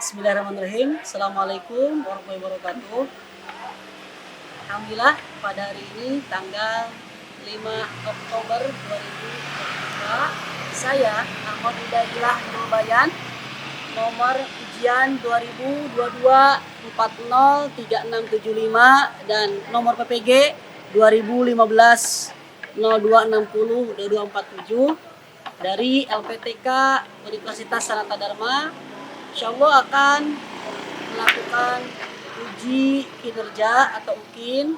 Bismillahirrahmanirrahim. Assalamualaikum warahmatullahi wabarakatuh. Alhamdulillah pada hari ini tanggal 5 Oktober 2022 saya Ahmad Hidayillah Nurbayan nomor ujian 2022-403675 dan nomor PPG 2015-0260-2247 dari LPTK Universitas Sanata Dharma. Insyaallah akan melakukan uji kinerja atau UKIN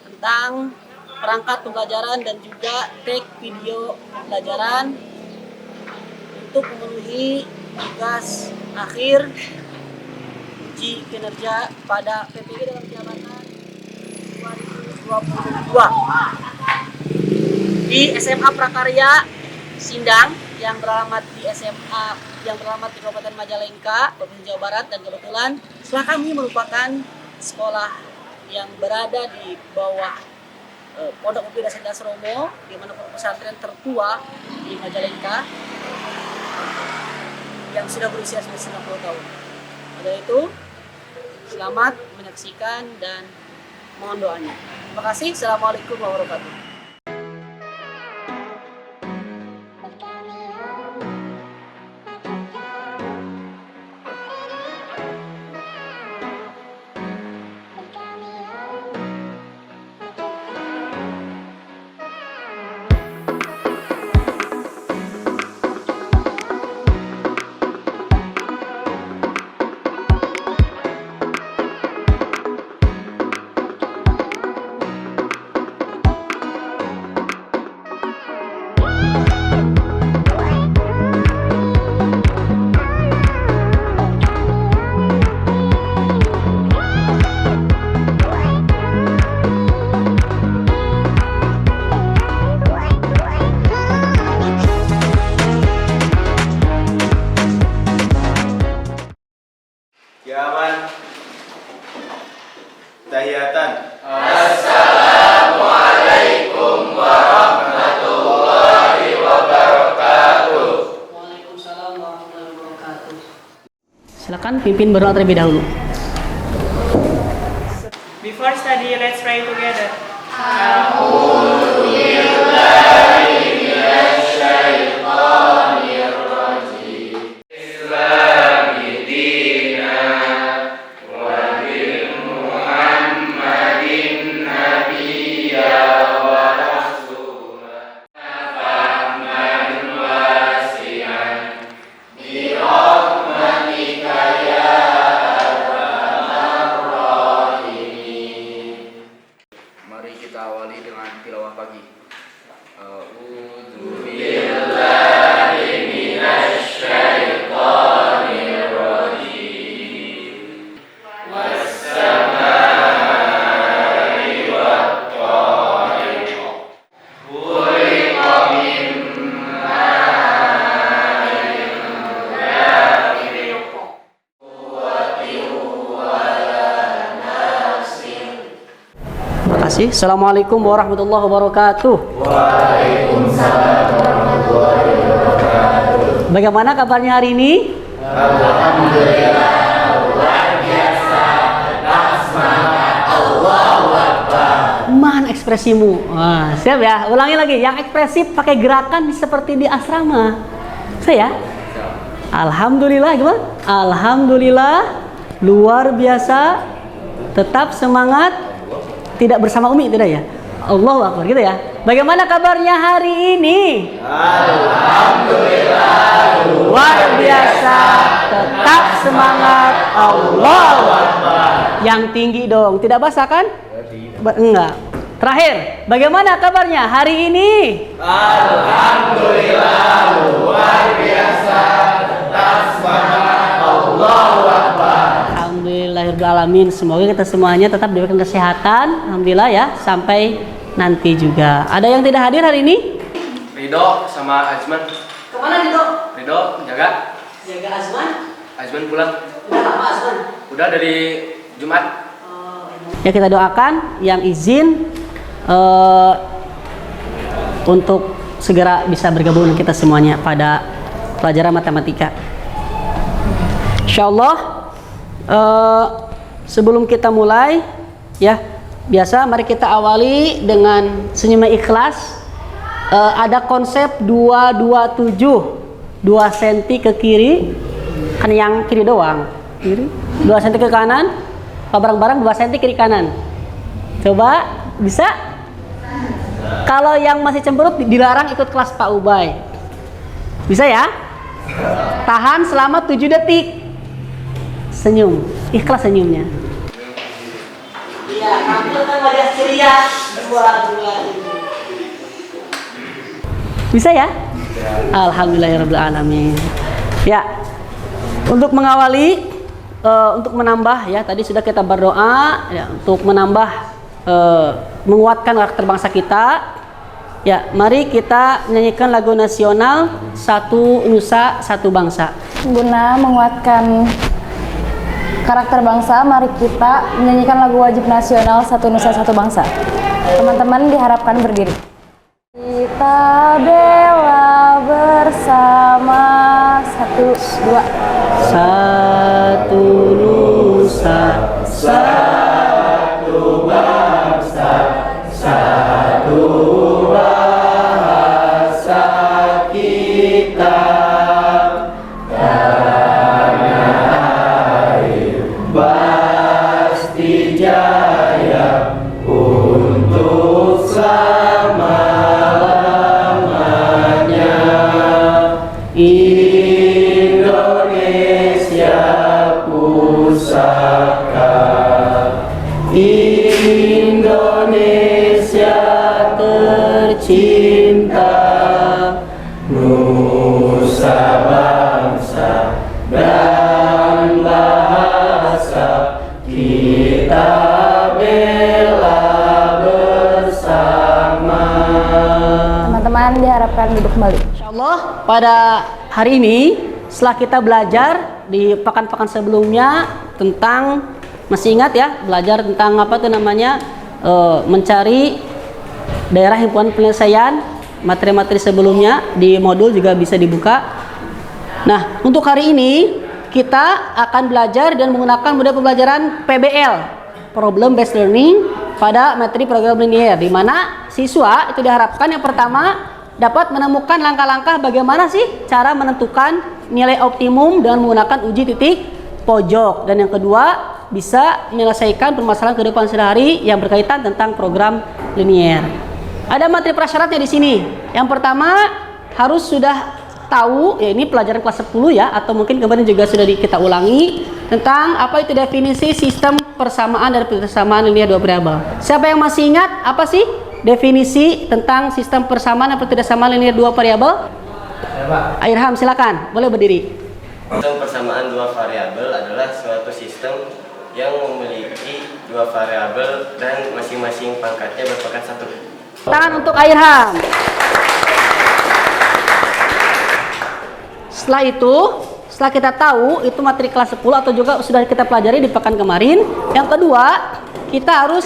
tentang perangkat pembelajaran dan juga take video pembelajaran untuk memenuhi tugas akhir uji kinerja pada PPG dalam jabatan 2022 di SMA Prakarya Sindang yang beralamat di Kabupaten Majalengka, Provinsi Jawa Barat, dan kebetulan setelah kami merupakan sekolah yang berada di bawah Pondok Mumpida Sendas Romo, di mana pesantren tertua di Majalengka yang sudah berusia 90 tahun. Oleh itu, selamat menyaksikan dan mohon doanya. Terima kasih. Assalamualaikum warahmatullahi wabarakatuh. Kiaman tahiyatan. Assalamualaikum warahmatullahi wabarakatuh. Waalaikumsalam warahmatullahi wabarakatuh. Silakan pimpin berdoa terlebih dahulu. Before study, let's pray together. Mari kita awali dengan tilawah pagi. Terima kasih. Assalamualaikum warahmatullahi wabarakatuh. Waalaikumsalam warahmatullahi wabarakatuh. Bagaimana kabarnya hari ini? Alhamdulillah, luar biasa. Tetap semangat. Allahu Akbar. Mana ekspresimu? Wah, siap ya. Ulangi lagi. Yang ekspresif pakai gerakan seperti di asrama. Saya? Alhamdulillah gimana? Alhamdulillah, luar biasa. Tetap semangat. Tidak bersama Umi, tidak ya? Allahu Akbar, gitu ya. Bagaimana kabarnya hari ini? Alhamdulillah, Luar biasa. Tetap semangat. Allahu Akbar. Yang tinggi dong. Tidak basah kan? Enggak. Terakhir, bagaimana kabarnya hari ini? Alhamdulillah, luar biasa. Tetap semangat. Allahu Akbar. Alhamdulillahirrahmanirrahim. Semoga kita semuanya tetap diberikan kesehatan. Alhamdulillah ya. Sampai nanti juga. Ada yang tidak hadir hari ini? Ridho sama Azman. Kemana Dito? Ridho jaga. Jaga Azman. Azman pulang. Udah lama Azman? Udah dari Jumat. Ya, kita doakan yang izin untuk segera bisa bergabung dengan kita semuanya pada pelajaran matematika. Insyaallah sebelum kita mulai ya, biasa mari kita awali dengan senyuman ikhlas. Ada konsep 227, 2 cm ke kiri, kan yang kiri doang, kiri 2 cm ke kanan, bareng-bareng 2 cm kiri kanan. Coba, bisa? Kalau yang masih cemberut dilarang ikut kelas Pak Ubay. Bisa ya? Tahan selama 7 detik. Senyum, ikhlas senyumnya. Iya, tampilkan wajah ceria. Bisa ya? Alhamdulillahirrahmanirrahim. Ya, untuk mengawali, untuk menambah ya, tadi sudah kita berdoa ya, untuk menambah menguatkan karakter bangsa kita. Ya, mari kita menyanyikan lagu nasional Satu Nusa Satu Bangsa. Guna menguatkan karakter bangsa, mari kita menyanyikan lagu wajib nasional Satu Nusa Satu Bangsa. Teman-teman diharapkan berdiri. Kita bela bersama, 1, 2. Satu Nusa, satu bangsa, satu bahasa kita. Tanah air pasti jaya untuk selama-lamanya. Indonesia pusaka, Indonesia tercinta, nusa bangsa dan bahasa kita bela bersama. Teman-teman diharapkan duduk kembali. Insyaallah pada hari ini setelah kita belajar di pekan-pekan sebelumnya tentang, masih ingat ya, belajar tentang apa tuh namanya, mencari daerah himpunan penyelesaian. Materi-materi sebelumnya di modul juga bisa dibuka. Nah, untuk hari ini kita akan belajar dan menggunakan model pembelajaran PBL, Problem Based Learning, pada materi program linear, di mana siswa itu diharapkan yang pertama dapat menemukan langkah-langkah bagaimana sih cara menentukan nilai optimum dengan menggunakan uji titik pojok, dan yang kedua bisa menyelesaikan permasalahan kehidupan sehari-hari yang berkaitan tentang program linear. Ada materi prasyaratnya di sini. Yang pertama harus sudah tahu, ya ini pelajaran kelas 10 ya, atau mungkin kemarin juga sudah kita ulangi tentang apa itu definisi sistem persamaan dan persamaan linear dua variabel. Siapa yang masih ingat apa sih definisi tentang sistem persamaan dan persamaan linear dua variabel? Airham, silakan, boleh berdiri. Sistem persamaan dua variabel adalah suatu sistem yang memiliki dua variabel dan masing-masing pangkatnya berpangkat 1. Tangan untuk Airham. Setelah itu, setelah kita tahu itu materi kelas 10 atau juga sudah kita pelajari di pekan kemarin. Yang kedua, kita harus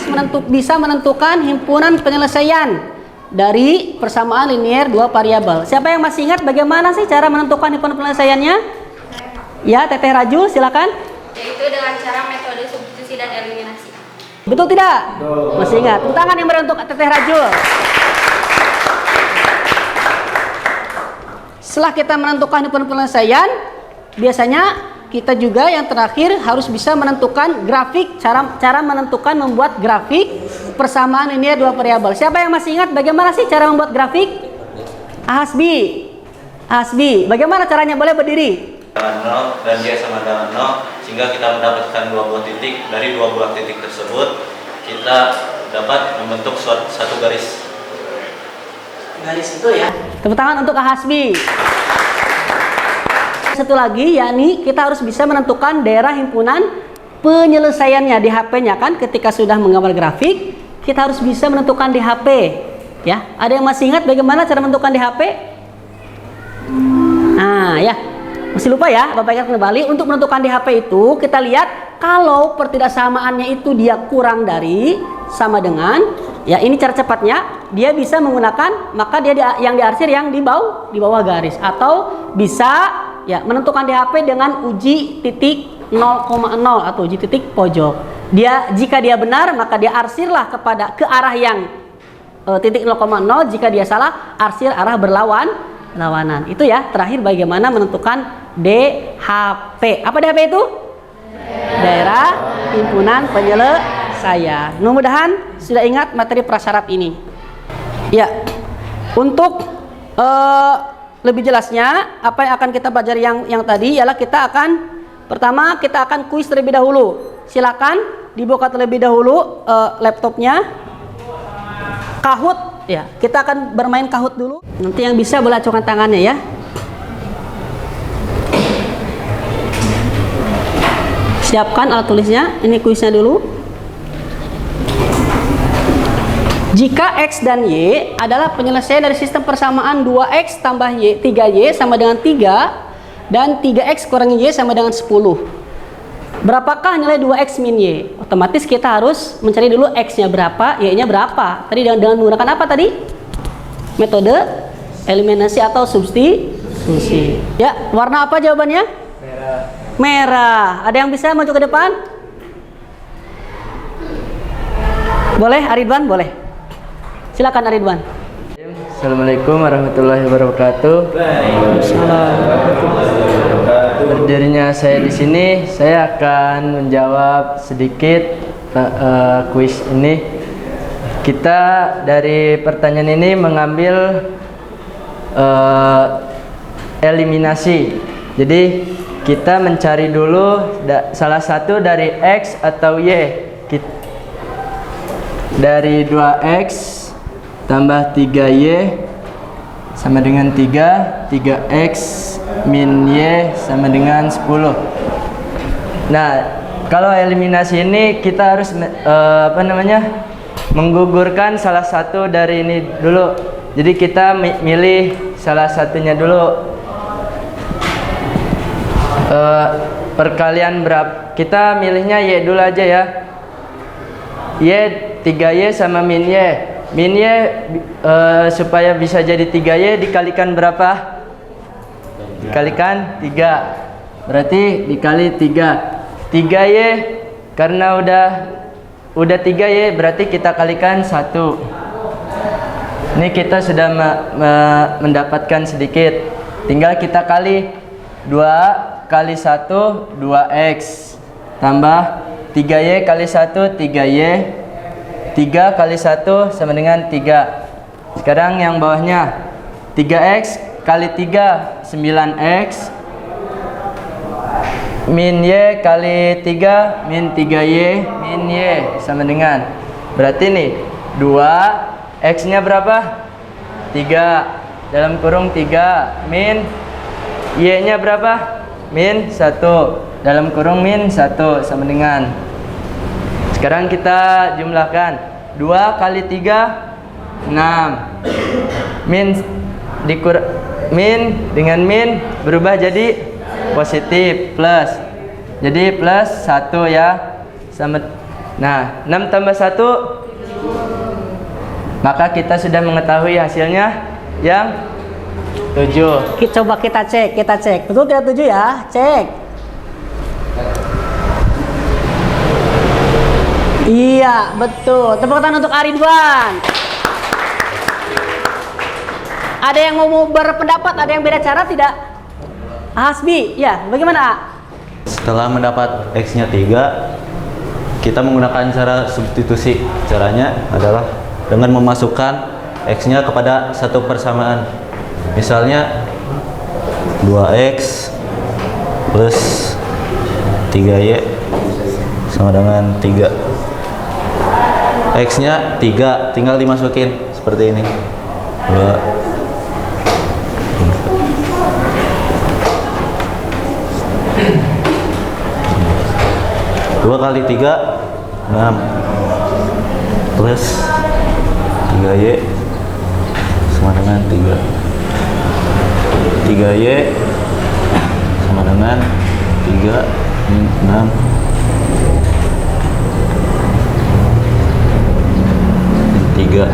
bisa menentukan himpunan penyelesaian dari persamaan linear dua variabel. Siapa yang masih ingat bagaimana sih cara menentukan himpunan penyelesaiannya? Ya, Teteh Raju, silakan. Yaitu dengan cara metode substitusi dan eliminasi. Betul tidak? Betul. Masih ingat? Tepuk tangan yang beri untuk Teteh Raju. Setelah kita menentukan himpunan penyelesaian, biasanya kita juga yang terakhir harus bisa menentukan grafik, cara menentukan membuat grafik persamaan linear dua variabel. Siapa yang masih ingat bagaimana sih cara membuat grafik? Hasbi, bagaimana caranya? Boleh berdiri. Dengan 0 dan dia sama dengan 0, sehingga kita mendapatkan dua buah titik. Dari dua buah titik tersebut kita dapat membentuk satu garis. Garis itu ya. Tepuk tangan untuk Hasbi. Satu lagi, yakni kita harus bisa menentukan daerah himpunan penyelesaiannya di HP-nya kan. Ketika sudah menggambar grafik, kita harus bisa menentukan di HP. Ya, ada yang masih ingat bagaimana cara menentukan di HP? Nah, ya, masih lupa ya, Bapak ingat kembali. Untuk menentukan di HP itu, kita lihat kalau pertidaksamaannya itu dia kurang dari sama dengan, ya ini cara cepatnya, dia bisa menggunakan, maka dia yang diarsir yang di bawah garis, atau bisa ya menentukan DHP dengan uji titik 0,0 atau uji titik pojok. Jika dia benar maka dia arsirlah ke arah yang titik 0,0. Jika dia salah, arsir arah berlawanan. Itu ya. Terakhir bagaimana menentukan DHP. Apa DHP itu? Daerah Himpunan Penyelesaian. Mudah-mudahan sudah ingat materi prasyarat ini. Ya. Untuk lebih jelasnya apa yang akan kita pelajari yang tadi ialah pertama kita akan kuis terlebih dahulu. Silakan dibuka terlebih dahulu laptopnya. Kahoot ya, kita akan bermain Kahoot dulu. Nanti yang bisa boleh acungkan tangannya ya. Siapkan alat tulisnya. Ini kuisnya dulu. Jika X dan Y adalah penyelesaian dari sistem persamaan 2X tambah Y 3Y sama dengan 3 dan 3X kurangi Y sama dengan 10. Berapakah nilai 2X min Y? Otomatis kita harus mencari dulu X-nya berapa, Y-nya berapa. Tadi dengan menggunakan apa tadi? Metode eliminasi atau substitusi. Ya, warna apa jawabannya? Merah. Merah. Ada yang bisa maju ke depan? Boleh, Aridwan? Boleh. Silakan Aridwan. Assalamualaikum warahmatullahi wabarakatuh. Berdirinya saya di sini, saya akan menjawab sedikit kuis ini. Kita dari pertanyaan ini mengambil eliminasi. Jadi kita mencari dulu salah satu dari X atau Y. Dari 2X tambah 3Y sama dengan 3, 3X min Y sama dengan 10. Nah, kalau eliminasi ini kita harus menggugurkan salah satu dari ini dulu. Jadi kita milih salah satunya dulu. Perkalian berapa? Kita milihnya Y dulu aja ya. Y 3Y sama min Y. Min Y supaya bisa jadi 3Y dikalikan berapa? Dikalikan 3. Berarti dikali 3. 3Y karena udah 3Y berarti kita kalikan 1. Ini kita sudah mendapatkan sedikit. Tinggal kita kali 2 kali 1 2X tambah 3Y kali 1 3Y. 3 kali 1 sama dengan 3. Sekarang yang bawahnya 3X kali 3 9X min Y kali 3 min 3Y min Y sama dengan, berarti nih 2 X nya berapa? 3 dalam kurung 3 min Y nya berapa? Min 1 dalam kurung min 1 sama dengan. Sekarang kita jumlahkan 2 kali 3 6 min dengan min berubah jadi positif plus, jadi plus 1 ya sama. Nah 6 tambah 1 maka kita sudah mengetahui hasilnya yang 7. Coba kita cek. Betul tidak 7 ya? Cek. Iya, betul. Tepuk tangan untuk Aridwan. Ada yang mau berpendapat, ada yang beda cara tidak? Hasbi, ya, bagaimana? Setelah mendapat X-nya 3, kita menggunakan cara substitusi. Caranya adalah dengan memasukkan X-nya kepada satu persamaan. Misalnya 2X plus 3Y sama dengan 3. X-nya 3, tinggal dimasukin seperti ini. 2 kali 3 6 plus 3Y sama dengan 3. 3Y sama dengan 3 min 6 3.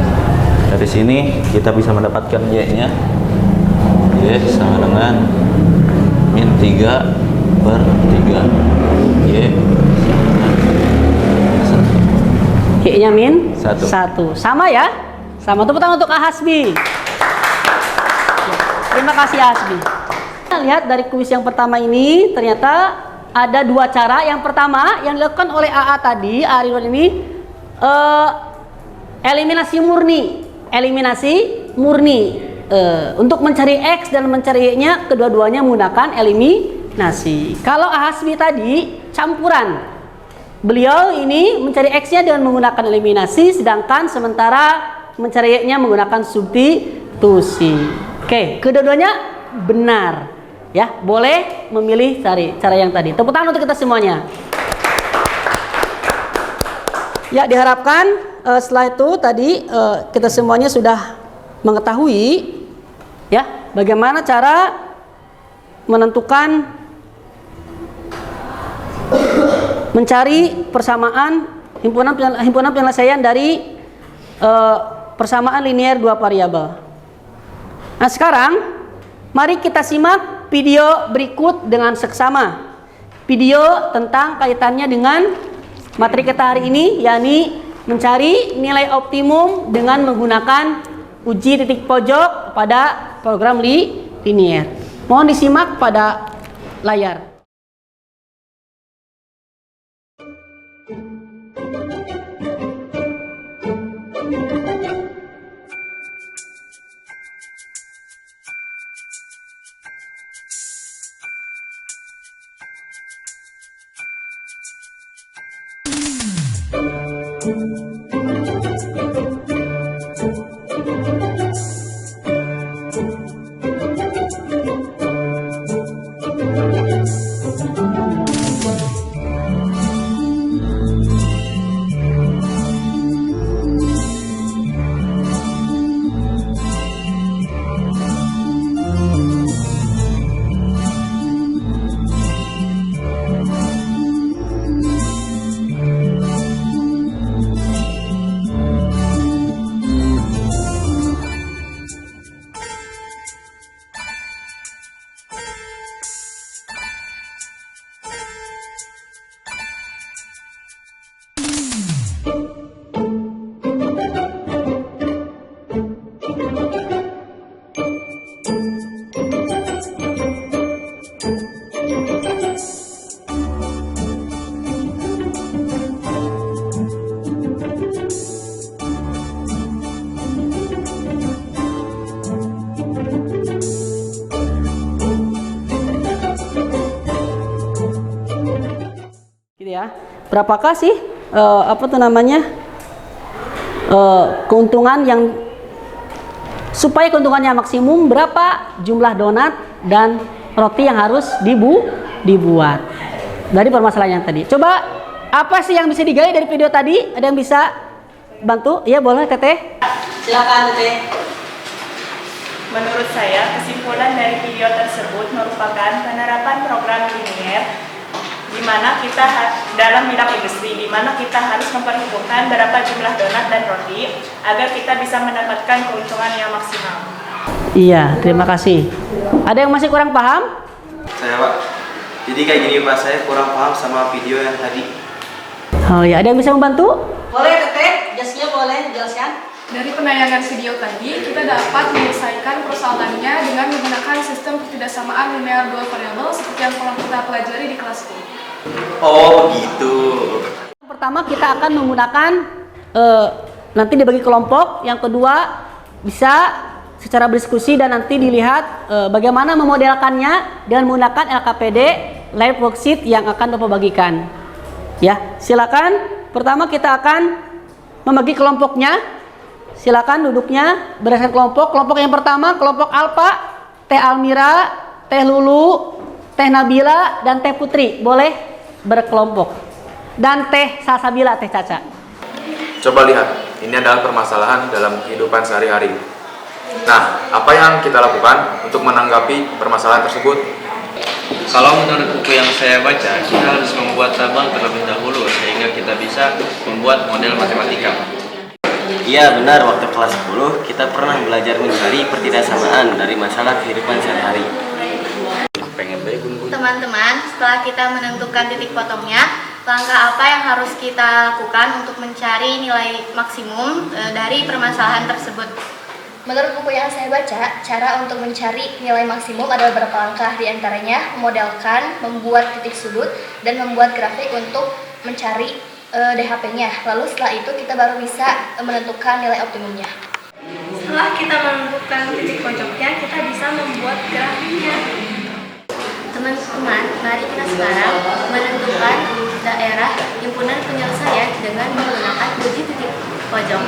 Dari sini kita bisa mendapatkan Y-nya. Y sama dengan min 3/3 Y Y-nya min 1. 1. Sama ya? Sama. Tepuk tangan untuk Ahasbi. Terima kasih Ahasbi. Kita lihat dari kuis yang pertama ini ternyata ada dua cara. Yang pertama yang dilakukan oleh AA tadi, Ridwan ini eliminasi murni. Eliminasi murni. Untuk mencari X dan mencari Y-nya kedua-duanya menggunakan eliminasi. Kalau Ahasbi tadi campuran. Beliau ini mencari X-nya dengan menggunakan eliminasi, sedangkan sementara mencari Y-nya menggunakan substitusi. Oke, kedua-duanya benar. Ya, boleh memilih cara yang tadi. Tepuk tangan untuk kita semuanya. Ya, diharapkan setelah itu tadi kita semuanya sudah mengetahui ya bagaimana cara menentukan mencari persamaan himpunan penyelesaian dari persamaan linear dua variabel. Nah, sekarang mari kita simak video berikut dengan seksama. Video tentang kaitannya dengan materi kita hari ini, yakni mencari nilai optimum dengan menggunakan uji titik pojok pada program linear. Mohon disimak pada layar. Berapakah sih keuntungan yang supaya keuntungannya maksimum, berapa jumlah donat dan roti yang harus dibuat dari permasalahan yang tadi. Coba apa sih yang bisa digali dari video tadi? Ada yang bisa bantu? Iya, boleh Teteh. Silakan Teteh. Menurut saya, kesimpulan dari video tersebut merupakan penerapan program linear di mana kita dalam bidang industri, di mana kita harus memperhitungkan berapa jumlah donat dan roti agar kita bisa mendapatkan keuntungan yang maksimal. Iya, terima kasih. Ada yang masih kurang paham? Saya Pak. Jadi kayak gini Pak, saya kurang paham sama video yang tadi. Oh ya, ada yang bisa membantu? Boleh Teteh, jasnya boleh jelaskan. Dari penayangan video tadi, kita dapat menyelesaikan persoalannya dengan menggunakan sistem ketidaksamaan linear dua variabel seperti yang pernah kita pelajari di kelas 10. Oh begitu. Pertama kita akan menggunakan nanti dibagi kelompok. Yang kedua bisa secara berdiskusi dan nanti dilihat bagaimana memodelkannya dengan menggunakan LKPD live worksheet yang akan Bapak bagikan. Ya, silakan. Pertama kita akan membagi kelompoknya. Silakan duduknya berdasarkan kelompok. Kelompok yang pertama kelompok Alfa, Teh Almira, Teh Lulu, Teh Nabila dan Teh Putri boleh berkelompok, dan Teh Salsabila, Teh Caca. Coba lihat, ini adalah permasalahan dalam kehidupan sehari-hari. Nah, apa yang kita lakukan untuk menanggapi permasalahan tersebut? Kalau menurut buku yang saya baca, kita harus membuat tabel terlebih dahulu sehingga kita bisa membuat model matematika. Iya benar, waktu kelas 10 kita pernah belajar mencari pertidaksamaan dari masalah kehidupan sehari-hari. Pengen baik Teman-teman, setelah kita menentukan titik potongnya, langkah apa yang harus kita lakukan untuk mencari nilai maksimum dari permasalahan tersebut? Menurut buku yang saya baca, cara untuk mencari nilai maksimum ada beberapa langkah, diantaranya memodelkan, membuat titik sudut, dan membuat grafik untuk mencari DHP-nya. Lalu setelah itu kita baru bisa menentukan nilai optimumnya. Setelah kita menentukan titik pojoknya, kita bisa membuat grafiknya. Teman-teman, mari kita sekarang menentukan daerah himpunan penyelesaian dengan menggunakan uji titik pojok.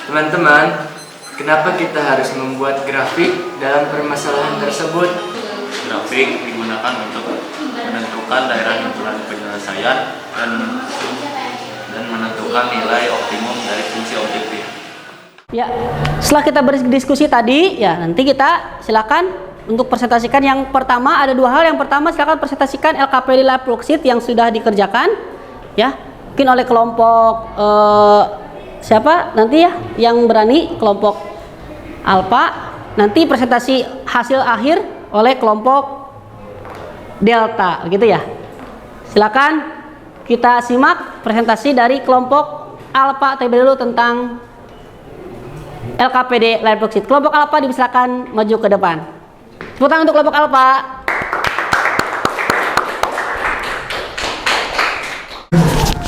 Teman-teman, kenapa kita harus membuat grafik dalam permasalahan tersebut? Grafik digunakan untuk menentukan daerah himpunan penyelesaian dan menentukan nilai optimum dari fungsi objektif. Ya, setelah kita berdiskusi tadi, ya nanti kita silakan untuk presentasikan. Yang pertama ada dua hal. Yang pertama silakan presentasikan LKPD Lab Worksheet yang sudah dikerjakan, ya mungkin oleh kelompok siapa nanti ya yang berani, kelompok Alpha. Nanti presentasi hasil akhir oleh kelompok Delta, gitu ya. Silakan kita simak presentasi dari kelompok Alpha terlebih dahulu tentang LKPD Lab Worksheet. Kelompok Alpha dipersilakan maju ke depan. Tepuk tangan untuk kelompok Alpha.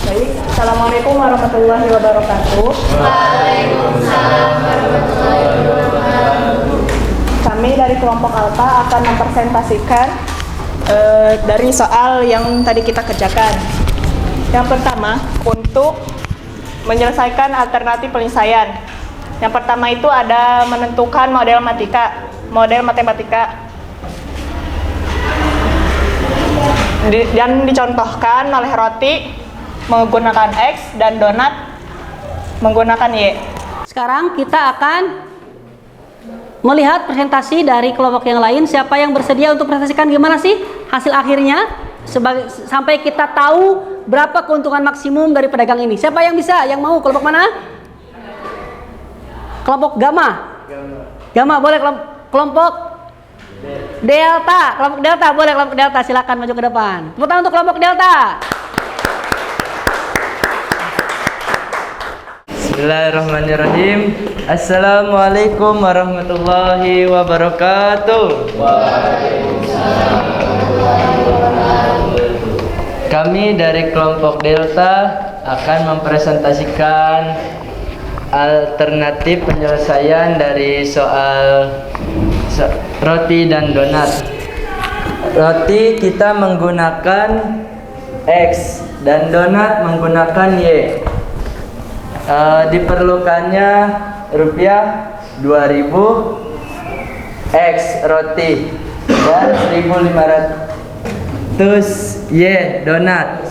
Baik, Assalamualaikum warahmatullahi wabarakatuh. Waalaikumsalam warahmatullahi wabarakatuh. Kami dari kelompok Alpha akan mempresentasikan dari soal yang tadi kita kerjakan. Yang pertama, untuk menyelesaikan alternatif penyelesaian. Yang pertama itu ada menentukan model matematika. Dan dicontohkan oleh roti menggunakan X dan donat menggunakan Y. Sekarang kita akan melihat presentasi dari kelompok yang lain. Siapa yang bersedia untuk presentasikan gimana sih hasil akhirnya sampai kita tahu berapa keuntungan maksimum dari pedagang ini? Siapa yang bisa? Yang mau? Kelompok mana? Kelompok Gamma. Gamma boleh. Kelompok Delta. Kelompok Delta boleh. Kelompok Delta silakan maju ke depan. Tepuk tangan untuk kelompok Delta. Bismillahirrahmanirrahim. Assalamualaikum warahmatullahi wabarakatuh. Kami dari kelompok Delta akan mempresentasikan alternatif penyelesaian dari soal roti dan donat. Roti kita menggunakan X dan donat menggunakan Y. Diperlukannya rupiah 2000 X roti dan 1500 Y donat.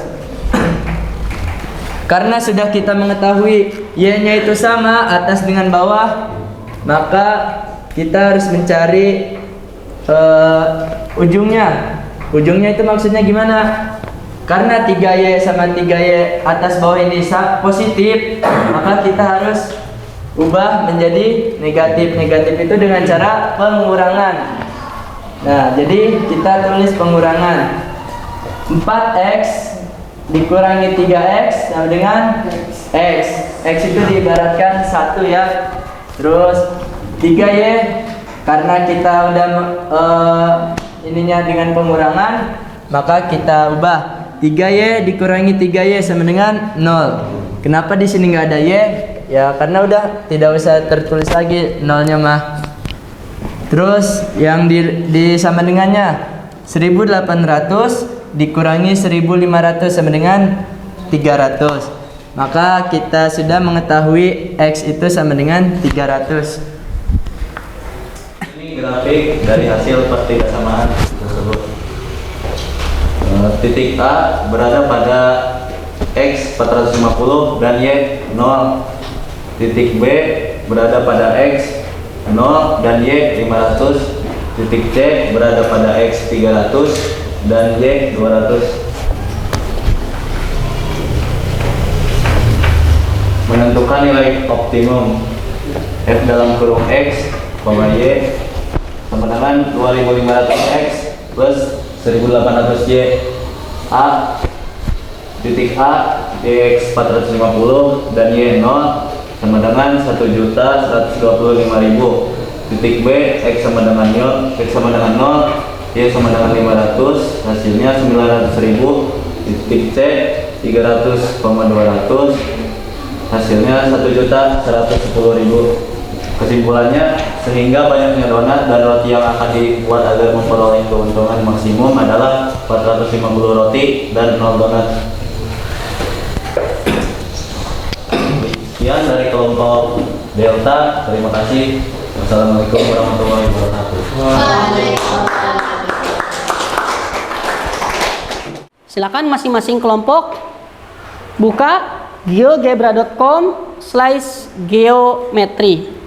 Karena sudah kita mengetahui Y-nya itu sama atas dengan bawah, maka kita harus mencari ujungnya. Ujungnya itu maksudnya gimana? Karena 3Y sama 3Y atas bawah ini positif, maka kita harus ubah menjadi negatif. Negatif itu dengan cara pengurangan. Nah, jadi kita tulis pengurangan. 4X dikurangi 3X sama dengan X. X itu diibaratkan 1 ya. Terus 3Y karena kita udah ininya dengan pengurangan, maka kita ubah 3Y dikurangi 3Y sama dengan 0. Kenapa di sini nggak ada Y? Ya karena udah tidak usah tertulis lagi nolnya mah. Terus yang di sama dengannya 1800 dikurangi 1500 sama dengan 300. Maka kita sudah mengetahui X itu sama dengan 300. Ini grafik dari hasil pertidaksamaan tersebut. Titik A berada pada X 450 dan Y 0. Titik B berada pada X 0 dan Y 500. Titik C berada pada X 300 dan Y 200. Menentukan nilai optimum F dalam kurung X, Y sama dengan 2500X plus 1800Y A titik A dx 450 dan Y 0 sama dengan 1.125.000. Titik B X sama dengan 0, Y sama dengan 500, hasilnya 900.000. Titik C 300,200, hasilnya 1.110.000. Kesimpulannya, sehingga banyaknya donat dan roti yang akan dibuat agar memperoleh keuntungan maksimum adalah 450 roti dan 0 donat. Sekian dari kelompok Delta. Terima kasih. Wassalamualaikum warahmatullahi wabarakatuh. Silakan masing-masing kelompok buka geogebra.com/geometri.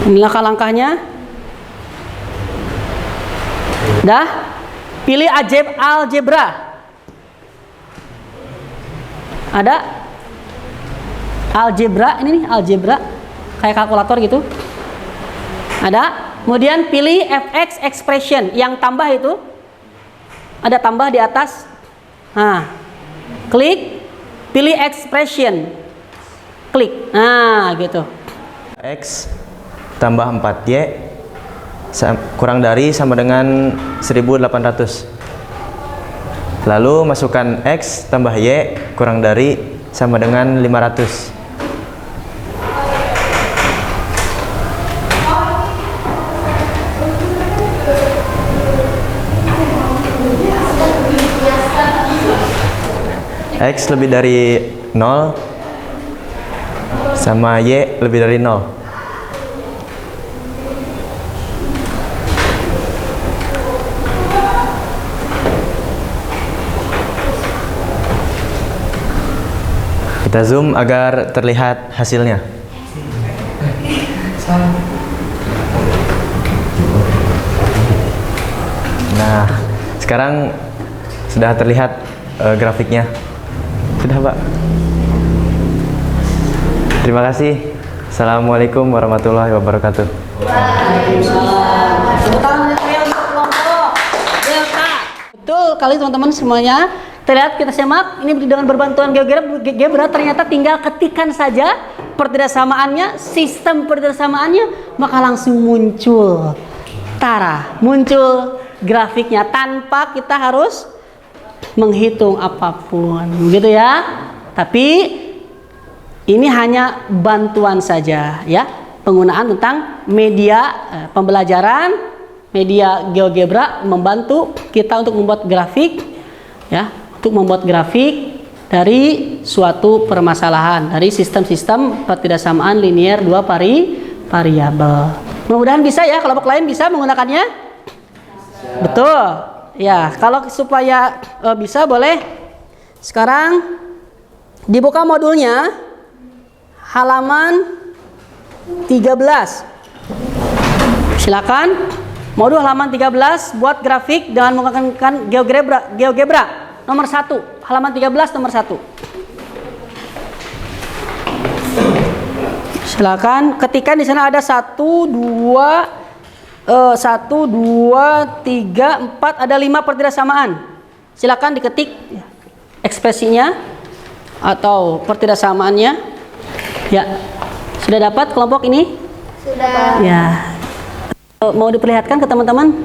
Ini langkah-langkahnya. Dah? Pilih algebra. Ada? Algebra, ini nih algebra. Kayak kalkulator gitu. Ada? Kemudian pilih fx expression yang tambah itu. Ada tambah di atas. Nah, klik, pilih expression. Klik. Nah, gitu. X tambah 4Y kurang dari sama dengan 1800. Lalu masukkan X tambah Y kurang dari sama dengan 500. X lebih dari 0 sama Y lebih dari 0. Kita zoom agar terlihat hasilnya. Nah, sekarang sudah terlihat grafiknya. Sudah, Pak. Terima kasih. Assalamualaikum warahmatullahi wabarakatuh. Betul kali teman-teman semuanya. Kita simak ini dengan berbantuan GeoGebra ternyata tinggal ketikkan saja pertidakssamaannya, sistem pertidaksamaannya, maka langsung muncul muncul grafiknya tanpa kita harus menghitung apapun, gitu ya. Tapi ini hanya bantuan saja ya, penggunaan tentang media pembelajaran, media GeoGebra membantu kita untuk membuat grafik ya, untuk membuat grafik dari suatu permasalahan, dari sistem-sistem pertidaksamaan linear dua variabel. Mudah-mudahan bisa ya, kelompok lain bisa menggunakannya. Betul. Ya, kalau supaya bisa boleh sekarang dibuka modulnya halaman 13. Silakan modul halaman 13 buat grafik dengan menggunakan GeoGebra nomor 1, halaman 13 nomor 1. Silakan ketikkan di sana ada 1 2 1, 2, 3, 4, ada 5 pertidaksamaan. Silakan diketik ekspresinya atau pertidaksamaannya. Ya, sudah dapat kelompok ini? Sudah. Ya, mau diperlihatkan ke teman-teman.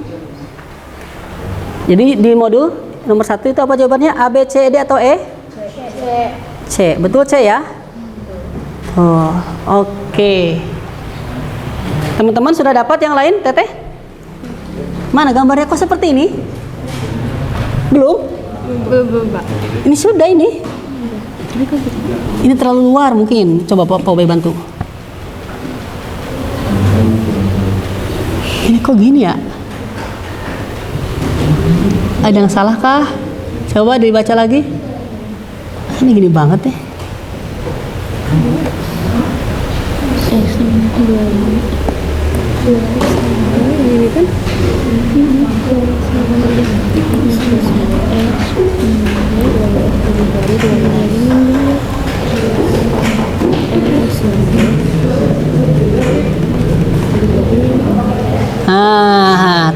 Jadi di modul nomor 1 itu apa jawabannya? A, B, C, D atau E? C. Betul C ya? Oh, oke. Teman-teman sudah dapat yang lain, Teteh? Mana gambarnya kok seperti ini? Belum? Belum, Pak. Ini sudah ini. Ini terlalu luar mungkin. Coba Pak Ubay bantu. Ini kok gini ya? Ada yang salah kah? Coba dibaca lagi. Ini gini banget deh. Ini kan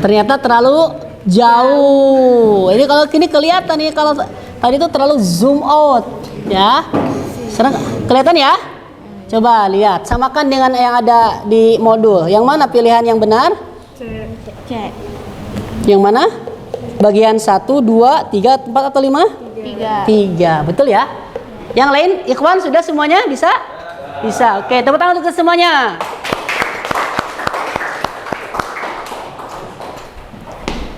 Ternyata terlalu jauh. Ini kalau kini kelihatan nih, kalau tadi itu terlalu zoom out, ya. Sekarang kelihatan ya? Coba lihat, samakan dengan yang ada di modul. Yang mana pilihan yang benar? C. Yang mana? Bagian 1, 2, 3, 4 atau 5? 3. Betul ya? Yang lain, ikhwan sudah semuanya bisa? Bisa. Oke, tepuk tangan untuk semuanya.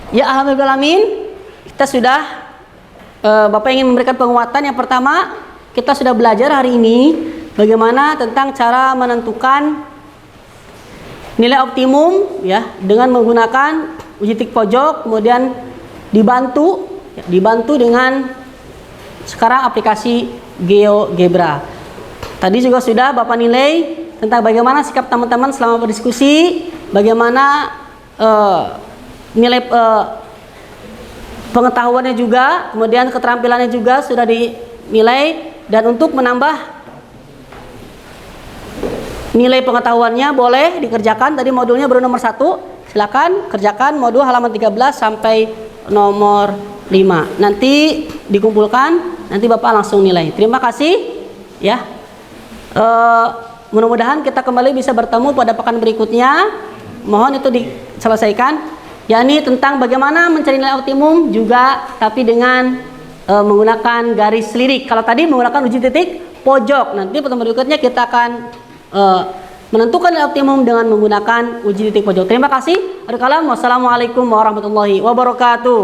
Ya, alhamdulillah, kita sudah Bapak ingin memberikan penguatan. Yang pertama, kita sudah belajar hari ini bagaimana tentang cara menentukan nilai optimum ya dengan menggunakan uji tik pojok, kemudian dibantu dengan sekarang aplikasi GeoGebra. Tadi juga sudah Bapak nilai tentang bagaimana sikap teman-teman selama berdiskusi, bagaimana nilai pengetahuannya juga, kemudian keterampilannya juga sudah dinilai. Dan untuk menambah nilai pengetahuannya boleh dikerjakan. Tadi modulnya baru nomor 1, silakan kerjakan modul halaman 13 sampai nomor 5. Nanti dikumpulkan, nanti Bapak langsung nilai. Terima kasih ya. Mudah-mudahan kita kembali bisa bertemu pada pekan berikutnya. Mohon itu diselesaikan, yakni tentang bagaimana mencari nilai optimum juga, tapi dengan menggunakan garis lirik. Kalau tadi menggunakan uji titik pojok, nanti pertemuan berikutnya kita akan menentukan nilai optimum dengan menggunakan uji titik pojok. Terima kasih. Wassalamualaikum warahmatullahi wabarakatuh.